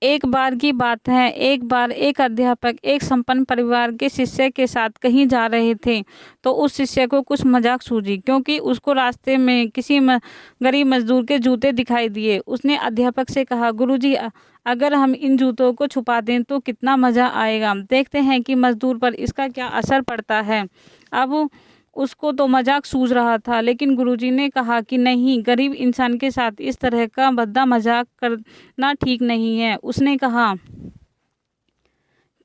एक बार की बात है, एक बार एक अध्यापक एक संपन्न परिवार के शिष्य के साथ कहीं जा रहे थे, तो उस शिष्य को कुछ मजाक सूझी, क्योंकि उसको रास्ते में किसी गरीब मजदूर के जूते दिखाई दिए। उसने अध्यापक से कहा, गुरुजी, अगर हम इन जूतों को छुपा दें तो कितना मजा आएगा। देखते हैं कि मजदूर पर इसका क्या असर पड़ता है। अब उसको तो मजाक सूझ रहा था, लेकिन गुरुजी ने कहा कि नहीं, गरीब इंसान के साथ इस तरह का भद्दा मजाक करना ठीक नहीं है। उसने कहा,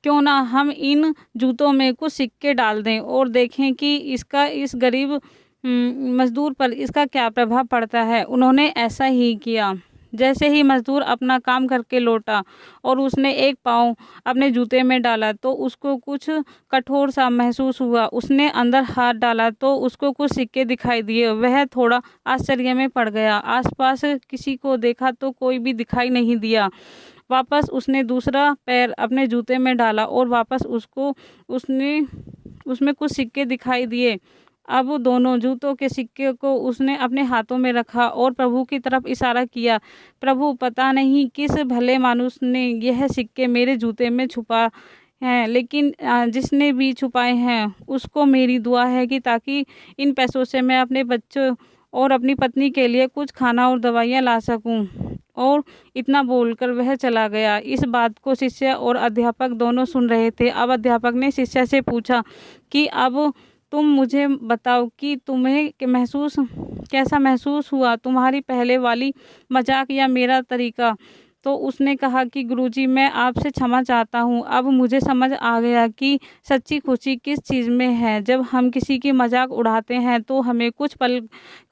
क्यों ना हम इन जूतों में कुछ सिक्के डाल दें और देखें कि इसका इस गरीब मजदूर पर इसका क्या प्रभाव पड़ता है। उन्होंने ऐसा ही किया। जैसे ही मजदूर अपना काम करके लौटा और उसने एक पाँव अपने जूते में डाला तो उसको कुछ कठोर सा महसूस हुआ। उसने अंदर हाथ डाला तो उसको कुछ सिक्के दिखाई दिए। वह थोड़ा आश्चर्य में पड़ गया। आसपास किसी को देखा तो कोई भी दिखाई नहीं दिया। वापस उसने दूसरा पैर अपने जूते में डाला और वापस उसमें कुछ सिक्के दिखाई दिए। अब दोनों जूतों के सिक्के को उसने अपने हाथों में रखा और प्रभु की तरफ इशारा किया। प्रभु, पता नहीं किस भले मानुस ने यह सिक्के मेरे जूते में छुपा हैं, लेकिन जिसने भी छुपाए हैं उसको मेरी दुआ है कि ताकि इन पैसों से मैं अपने बच्चों और अपनी पत्नी के लिए कुछ खाना और दवाइयाँ ला सकूं। और इतना बोलकर वह चला गया। इस बात को शिष्य और अध्यापक दोनों सुन रहे थे। अब अध्यापक ने शिष्य से पूछा कि अब तुम मुझे बताओ कि तुम्हें कैसा महसूस हुआ, तुम्हारी पहले वाली मजाक या मेरा तरीका। तो उसने कहा कि गुरुजी, मैं आपसे क्षमा चाहता हूँ। अब मुझे समझ आ गया कि सच्ची खुशी किस चीज़ में है। जब हम किसी की मजाक उड़ाते हैं तो हमें कुछ पल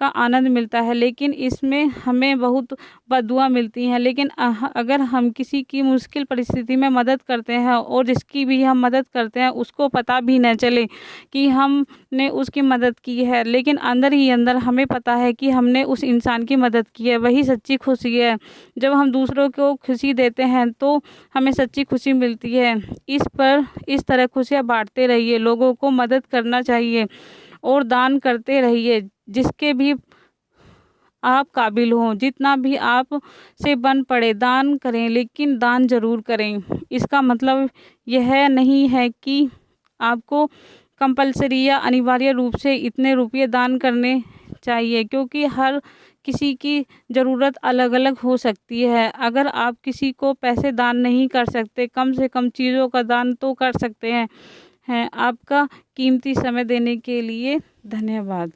का आनंद मिलता है, लेकिन इसमें हमें बहुत बददुआ मिलती हैं। लेकिन अगर हम किसी की मुश्किल परिस्थिति में मदद करते हैं और जिसकी भी हम मदद करते हैं उसको पता भी न चले कि हमने उसकी मदद की है, लेकिन अंदर ही अंदर हमें पता है कि हमने उस इंसान की मदद की है, वही सच्ची खुशी है। जब हम दूसरों को खुशी देते हैं तो हमें सच्ची खुशी मिलती है। इस तरह खुशियाँ बांटते रहिए, लोगों को मदद करना चाहिए और दान करते रहिए। जिसके भी आप काबिल हों, जितना भी आप से बन पड़े दान करें, लेकिन दान जरूर करें। इसका मतलब यह नहीं है कि आपको कंपलसरी या अनिवार्य रूप से इतने रुपये दान करने चाहिए, क्योंकि हर किसी की ज़रूरत अलग अलग हो सकती है। अगर आप किसी को पैसे दान नहीं कर सकते, कम से कम चीज़ों का दान तो कर सकते हैं। आपका कीमती समय देने के लिए धन्यवाद।